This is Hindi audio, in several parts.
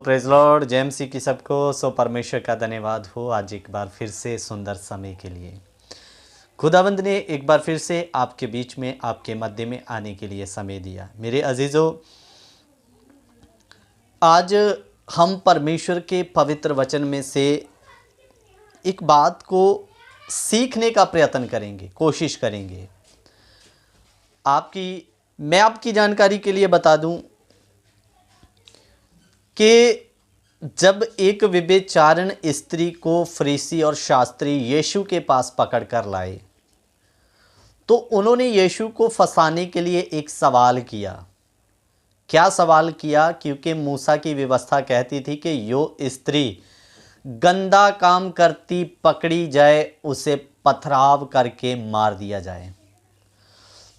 प्रेज लॉर्ड जय मसीह की सबको। परमेश्वर का धन्यवाद हो आज एक बार फिर से सुंदर समय के लिए। खुदावंद ने एक बार फिर से आपके बीच में आपके मध्य में आने के लिए समय दिया। मेरे अजीजों, आज हम परमेश्वर के पवित्र वचन में से एक बात को सीखने का प्रयत्न करेंगे, कोशिश करेंगे। मैं आपकी जानकारी के लिए बता दूं कि जब एक व्यभिचारिण स्त्री को फरीसी और शास्त्री यीशु के पास पकड़ कर लाए तो उन्होंने यीशु को फंसाने के लिए एक सवाल किया। क्या सवाल किया? क्योंकि मूसा की व्यवस्था कहती थी कि जो स्त्री गंदा काम करती पकड़ी जाए उसे पथराव करके मार दिया जाए।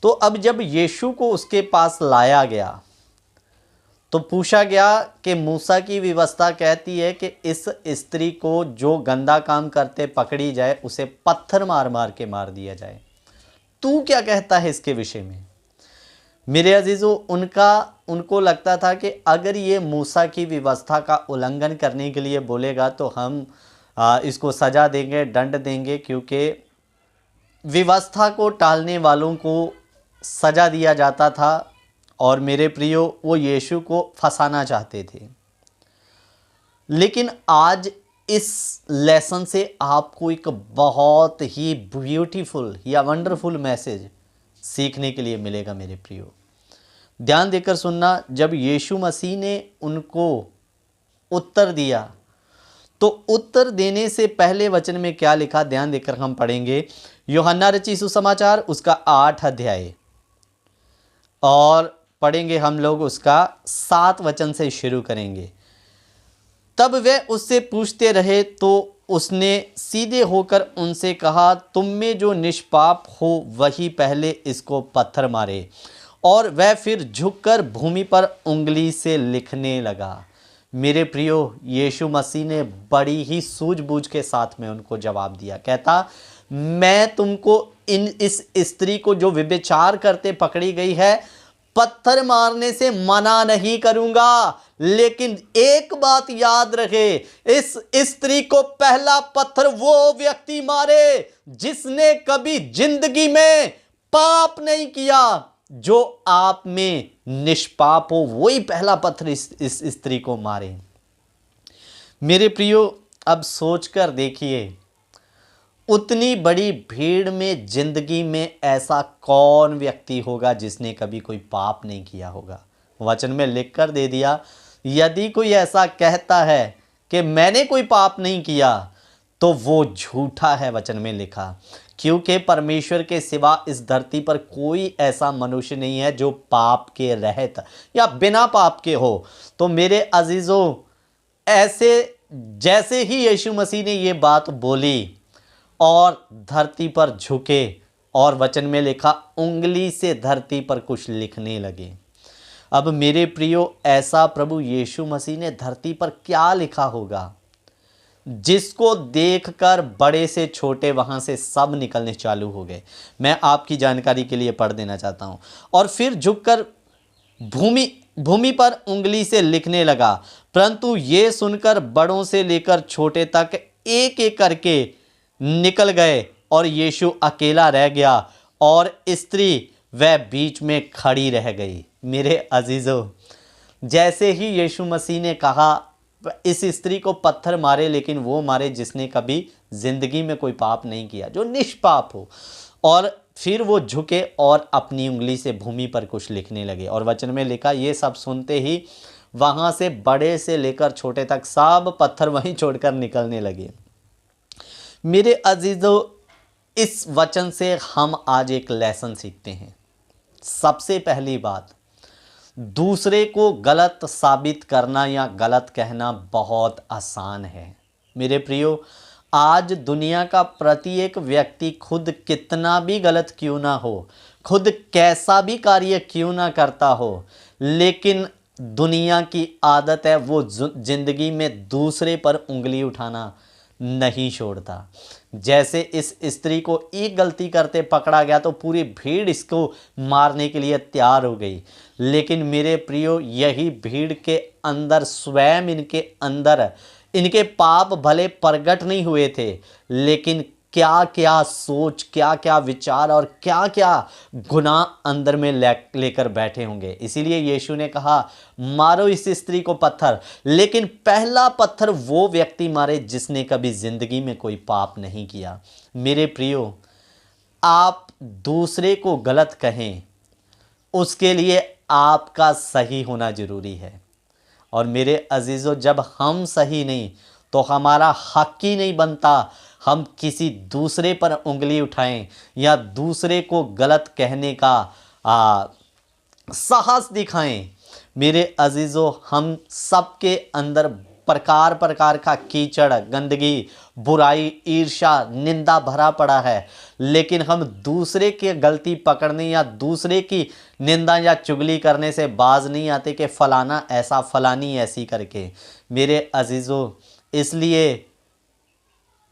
तो अब जब यीशु को उसके पास लाया गया तो पूछा गया कि मूसा की व्यवस्था कहती है कि इस स्त्री को जो गंदा काम करते पकड़ी जाए उसे पत्थर मार मार के मार दिया जाए। तू क्या कहता है इसके विषय में? मेरे अजीजों, उनको लगता था कि अगर ये मूसा की व्यवस्था का उल्लंघन करने के लिए बोलेगा तो हम इसको सजा देंगे, दंड देंगे, क्योंकि व्यवस्था को टालने वालों को सजा दिया जाता था। और मेरे प्रियो, वो यीशु को फंसाना चाहते थे। लेकिन आज इस लेसन से आपको एक बहुत ही ब्यूटीफुल या वंडरफुल मैसेज सीखने के लिए मिलेगा। मेरे प्रियो, ध्यान देकर सुनना। जब यीशु मसीह ने उनको उत्तर दिया तो उत्तर देने से पहले वचन में क्या लिखा, ध्यान देकर हम पढ़ेंगे। यूहन्ना रचित सुसमाचार उसका 8 अध्याय और पढ़ेंगे हम लोग उसका 7 वचन से शुरू करेंगे। तब वे उससे पूछते रहे तो उसने सीधे होकर उनसे कहा, तुम में जो निष्पाप हो वही पहले इसको पत्थर मारे। और वह फिर झुककर भूमि पर उंगली से लिखने लगा। मेरे प्रियो, यीशु मसीह ने बड़ी ही सूझबूझ के साथ में उनको जवाब दिया। कहता, मैं तुमको इस स्त्री को जो व्यभिचार करते पकड़ी गई है पत्थर मारने से मना नहीं करूंगा, लेकिन एक बात याद रखे, इस स्त्री को पहला पत्थर वो व्यक्ति मारे जिसने कभी जिंदगी में पाप नहीं किया। जो आप में निष्पाप हो वही पहला पत्थर इस स्त्री को मारे। मेरे प्रियो, अब सोचकर देखिए, उतनी बड़ी भीड़ में जिंदगी में ऐसा कौन व्यक्ति होगा जिसने कभी कोई पाप नहीं किया होगा? वचन में लिख कर दे दिया, यदि कोई ऐसा कहता है कि मैंने कोई पाप नहीं किया तो वो झूठा है। वचन में लिखा, क्योंकि परमेश्वर के सिवा इस धरती पर कोई ऐसा मनुष्य नहीं है जो पाप के रहित या बिना पाप के हो। तो मेरे अजीजों, ऐसे जैसे ही यीशु मसीह ने ये बात बोली और धरती पर झुके और वचन में लिखा उंगली से धरती पर कुछ लिखने लगे। अब मेरे प्रियो, ऐसा प्रभु यीशु मसीह ने धरती पर क्या लिखा होगा जिसको देखकर बड़े से छोटे वहां से सब निकलने चालू हो गए? मैं आपकी जानकारी के लिए पढ़ देना चाहता हूं। और फिर झुककर भूमि पर उंगली से लिखने लगा, परंतु ये सुनकर बड़ों से लेकर छोटे तक एक एक करके निकल गए और यीशु अकेला रह गया और स्त्री वह बीच में खड़ी रह गई। मेरे अजीजों, जैसे ही यीशु मसीह ने कहा इस स्त्री को पत्थर मारे, लेकिन वो मारे जिसने कभी जिंदगी में कोई पाप नहीं किया, जो निष्पाप हो। और फिर वो झुके और अपनी उंगली से भूमि पर कुछ लिखने लगे। और वचन में लिखा, ये सब सुनते ही वहां से बड़े से लेकर छोटे तक सब पत्थर वहीं छोड़कर निकलने लगे। मेरे अजीजों, इस वचन से हम आज एक लेसन सीखते हैं। सबसे पहली बात, दूसरे को गलत साबित करना या गलत कहना बहुत आसान है। मेरे प्रियो, आज दुनिया का प्रत्येक व्यक्ति खुद कितना भी गलत क्यों ना हो, खुद कैसा भी कार्य क्यों ना करता हो, लेकिन दुनिया की आदत है वो जिंदगी में दूसरे पर उंगली उठाना, नहीं छोड़ता। जैसे इस स्त्री को एक गलती करते पकड़ा गया तो पूरी भीड़ इसको मारने के लिए तैयार हो गई, लेकिन मेरे प्रियो यही भीड़ के अंदर स्वयं इनके अंदर इनके पाप भले प्रकट नहीं हुए थे, लेकिन क्या क्या सोच, क्या क्या विचार और क्या क्या गुनाह अंदर में लेकर बैठे होंगे। इसीलिए यीशु ने कहा मारो इस स्त्री को पत्थर, लेकिन पहला पत्थर वो व्यक्ति मारे जिसने कभी जिंदगी में कोई पाप नहीं किया। मेरे प्रियो, आप दूसरे को गलत कहें उसके लिए आपका सही होना जरूरी है। और मेरे अजीज़ों, जब हम सही नहीं तो हमारा हक ही नहीं बनता हम किसी दूसरे पर उंगली उठाएं या दूसरे को गलत कहने का साहस दिखाएं। मेरे अजीज़ों, हम सबके अंदर प्रकार प्रकार का कीचड़, गंदगी, बुराई, ईर्ष्या, निंदा भरा पड़ा है, लेकिन हम दूसरे की गलती पकड़ने या दूसरे की निंदा या चुगली करने से बाज नहीं आते कि फलाना ऐसा, फलानी ऐसी करके। मेरे अजीज़ों, इसलिए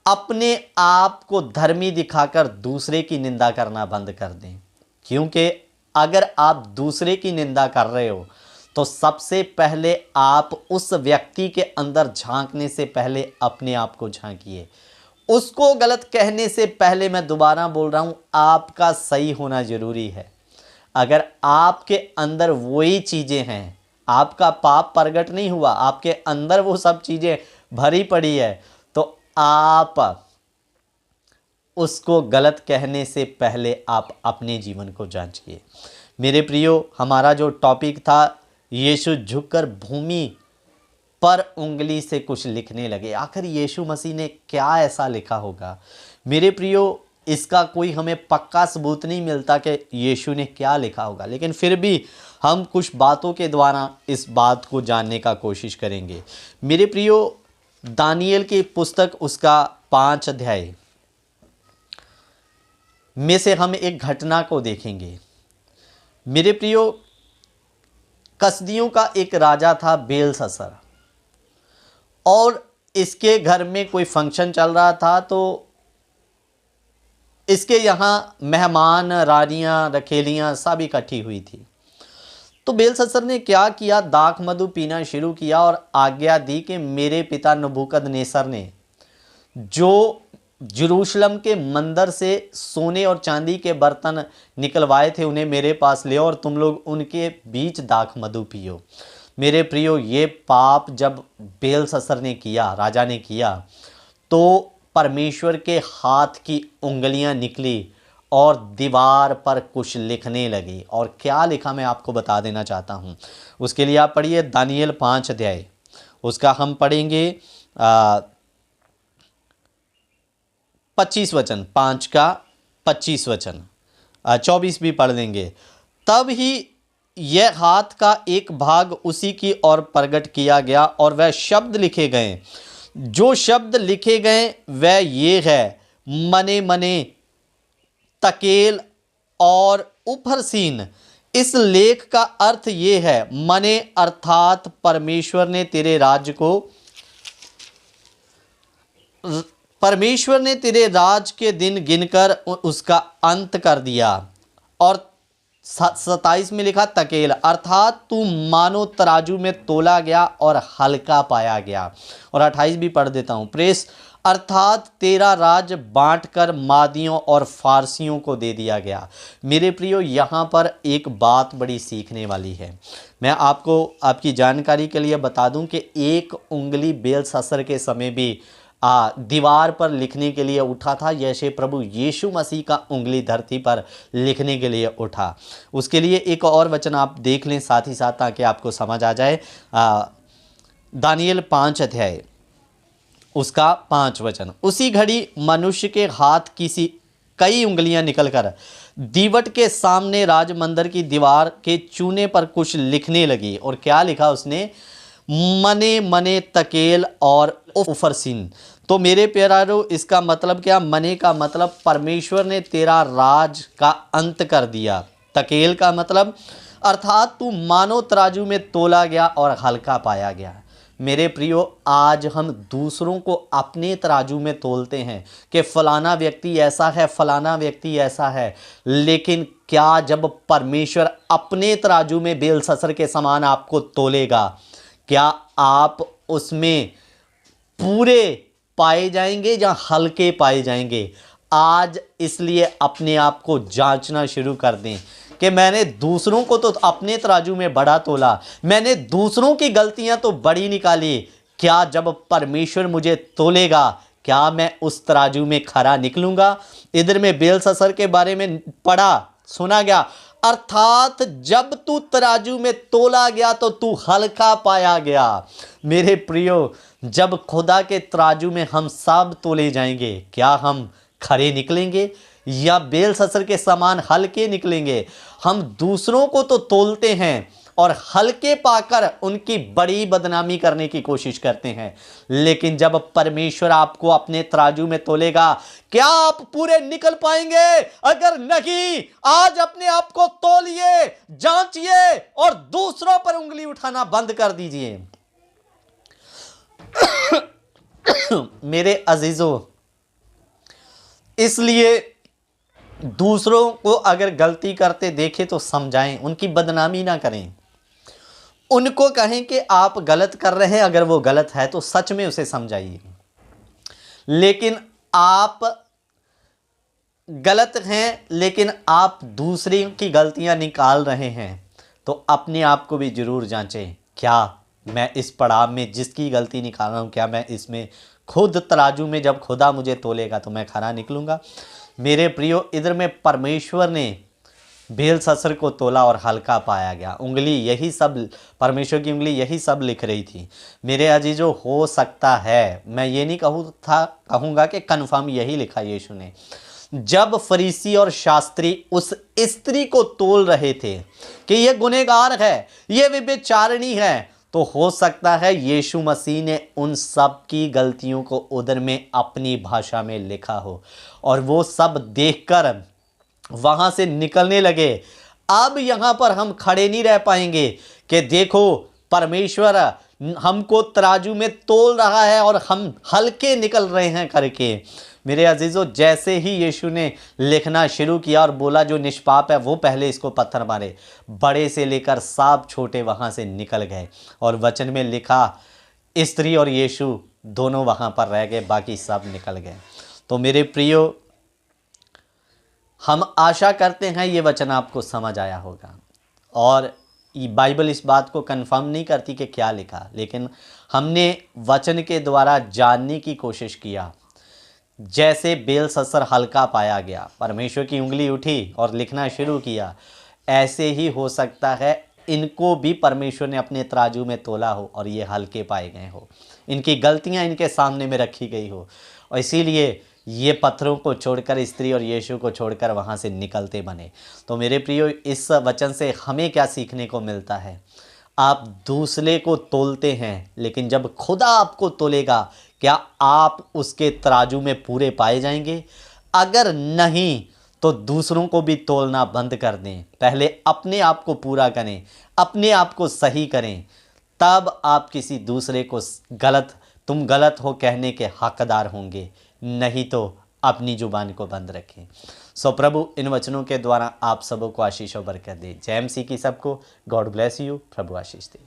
अपने आप को धर्मी दिखाकर दूसरे की निंदा करना बंद कर दें, क्योंकि अगर आप दूसरे की निंदा कर रहे हो तो सबसे पहले आप उस व्यक्ति के अंदर झांकने से पहले अपने आप को झांकिए। उसको गलत कहने से पहले, मैं दोबारा बोल रहा हूं, आपका सही होना जरूरी है। अगर आपके अंदर वही चीज़ें हैं, आपका पाप प्रकट नहीं हुआ, आपके अंदर वो सब चीज़ें भरी पड़ी है, तो आप उसको गलत कहने से पहले आप अपने जीवन को जांचिए। मेरे प्रियो, हमारा जो टॉपिक था, यीशु झुककर भूमि पर उंगली से कुछ लिखने लगे। आखिर यीशु मसीह ने क्या ऐसा लिखा होगा? मेरे प्रियो, इसका कोई हमें पक्का सबूत नहीं मिलता कि यीशु ने क्या लिखा होगा, लेकिन फिर भी हम कुछ बातों के द्वारा इस बात को जानने का कोशिश करेंगे। मेरे प्रियो, दानियल की पुस्तक उसका 5 अध्याय में से हम एक घटना को देखेंगे। मेरे प्रियो, कसदियों का एक राजा था बेलशस्सर, और इसके घर में कोई फंक्शन चल रहा था, तो इसके यहाँ मेहमान, रानियां, रखेलियां सब इकट्ठी हुई थी। तो बेलशस्सर ने क्या किया, दाख मधु पीना शुरू किया और आज्ञा दी कि मेरे पिता नबूकदनेस्सर ने जो यरूशलेम के मंदिर से सोने और चांदी के बर्तन निकलवाए थे उन्हें मेरे पास ले और तुम लोग उनके बीच दाख मधु पियो। मेरे प्रियो, ये पाप जब बेलशस्सर ने किया, राजा ने किया, तो परमेश्वर के हाथ की उंगलियां निकली और दीवार पर कुछ लिखने लगी। और क्या लिखा मैं आपको बता देना चाहता हूं। उसके लिए आप पढ़िए दानियल 5 अध्याय, उसका हम पढ़ेंगे 25 वचन, 5 का 25 वचन, 24 भी पढ़ लेंगे। तब ही यह हाथ का एक भाग उसी की ओर प्रकट किया गया और वह शब्द लिखे गए। जो शब्द लिखे गए वह ये है, मने मने, तकेल और उफरसीन। इस लेख का अर्थ ये है, मने अर्थात परमेश्वर ने तेरे राज के दिन गिनकर उसका अंत कर दिया। और 27 में लिखा तकेल, अर्थात तू मानो तराजू में तोला गया और हल्का पाया गया। और 28 भी पढ़ देता हूँ, प्रेस, अर्थात तेरा राज बांटकर मादियों और फारसियों को दे दिया गया। मेरे प्रियो, यहाँ पर एक बात बड़ी सीखने वाली है। मैं आपको आपकी जानकारी के लिए बता दूं कि एक उंगली बेलशस्सर के समय भी दीवार पर लिखने के लिए उठा था, जैसे प्रभु यीशु मसीह का उंगली धरती पर लिखने के लिए उठा। उसके लिए एक और वचन आप देख लें साथ ही साथ, ताकि आपको समझ आ जाए। दानियल 5 अध्याय उसका 5 वचन, उसी घड़ी मनुष्य के हाथ कई उंगलियां निकलकर दीवट के सामने राजमंदिर की दीवार के चूने पर कुछ लिखने लगी। और क्या लिखा उसने, मने मने, तकेल और उफरसीन। तो मेरे प्यारों, इसका मतलब क्या? मने का मतलब परमेश्वर ने तेरा राज का अंत कर दिया। तकेल का मतलब अर्थात तू मानो तराजू में तोला गया और हल्का पाया गया। मेरे प्रियो, आज हम दूसरों को अपने तराजू में तोलते हैं कि फलाना व्यक्ति ऐसा है, फलाना व्यक्ति ऐसा है, लेकिन क्या जब परमेश्वर अपने तराजू में बेलससर के समान आपको तोलेगा, क्या आप उसमें पूरे पाए जाएंगे या हल्के पाए जाएंगे? आज इसलिए अपने आप को जांचना शुरू कर दें कि मैंने दूसरों को तो अपने तराजू में बड़ा तोला, मैंने दूसरों की गलतियां तो बड़ी निकाली, क्या जब परमेश्वर मुझे तोलेगा क्या मैं उस तराजू में खरा निकलूंगा? इधर में बेलससर के बारे में पढ़ा, सुना गया, अर्थात जब तू तराजू में तोला गया तो तू हल्का पाया गया। मेरे प्रियो, जब खुदा के तराजू में हम सब तोले जाएंगे, क्या हम खरे निकलेंगे या बेलससर के समान हल्के निकलेंगे? हम दूसरों को तो तोलते हैं और हल्के पाकर उनकी बड़ी बदनामी करने की कोशिश करते हैं, लेकिन जब परमेश्वर आपको अपने तराजू में तोलेगा, क्या आप पूरे निकल पाएंगे? अगर नहीं, आज अपने आप को तोलिए, जांचिए और दूसरों पर उंगली उठाना बंद कर दीजिए। मेरे अजीजों, इसलिए दूसरों को अगर गलती करते देखें तो समझाएं, उनकी बदनामी ना करें, उनको कहें कि आप गलत कर रहे हैं, अगर वो गलत है तो सच में उसे समझाइए। लेकिन आप गलत हैं, लेकिन आप दूसरे की गलतियां निकाल रहे हैं, तो अपने आप को भी जरूर जांचें, क्या मैं इस पड़ाव में जिसकी गलती निकाल रहा हूं, क्या मैं इसमें खुद तराजू में जब खुदा मुझे तोलेगा तो मैं खरा निकलूंगा? मेरे प्रियो, इधर में परमेश्वर ने बेलससर को तोला और हल्का पाया गया। उंगली यही सब, परमेश्वर की उंगली यही सब लिख रही थी। मेरे अजीजों, हो सकता है, मैं ये नहीं कहूँगा कि कन्फर्म यही लिखा यीशु ने। जब फरीसी और शास्त्री उस स्त्री को तोल रहे थे कि ये गुनहगार है, ये व्यभिचारिणी है, तो हो सकता है यीशु मसीह ने उन सब की गलतियों को उधर में अपनी भाषा में लिखा हो और वो सब देखकर वहां से निकलने लगे। अब यहां पर हम खड़े नहीं रह पाएंगे कि देखो परमेश्वर हमको तराजू में तोल रहा है और हम हल्के निकल रहे हैं करके। मेरे अजीजों, जैसे ही यीशु ने लिखना शुरू किया और बोला जो निष्पाप है वो पहले इसको पत्थर मारे, बड़े से लेकर सब छोटे वहां से निकल गए और वचन में लिखा स्त्री और यीशु दोनों वहां पर रह गए, बाकी सब निकल गए। तो मेरे प्रियो, हम आशा करते हैं ये वचन आपको समझ आया होगा। और बाइबल इस बात को कंफर्म नहीं करती कि क्या लिखा, लेकिन हमने वचन के द्वारा जानने की कोशिश किया। जैसे बेलससर हल्का पाया गया, परमेश्वर की उंगली उठी और लिखना शुरू किया, ऐसे ही हो सकता है इनको भी परमेश्वर ने अपने तराजू में तोला हो और ये हल्के पाए गए हो, इनकी गलतियां इनके सामने में रखी गई हो और इसीलिए ये पत्थरों को छोड़कर, स्त्री और यीशु को छोड़कर वहाँ से निकलते बने। तो मेरे प्रियो, इस वचन से हमें क्या सीखने को मिलता है? आप दूसरे को तोलते हैं, लेकिन जब खुदा आपको तोलेगा, क्या आप उसके तराजू में पूरे पाए जाएंगे? अगर नहीं तो दूसरों को भी तोलना बंद कर दें, पहले अपने आप को पूरा करें, अपने आप को सही करें, तब आप किसी दूसरे को तुम गलत हो कहने के हकदार होंगे। नहीं तो अपनी जुबान को बंद रखें। सो प्रभु इन वचनों के द्वारा आप सबों को आशीष और बरकत दे। जय मसीह की सबको। God bless you. Prabhu Ashish they.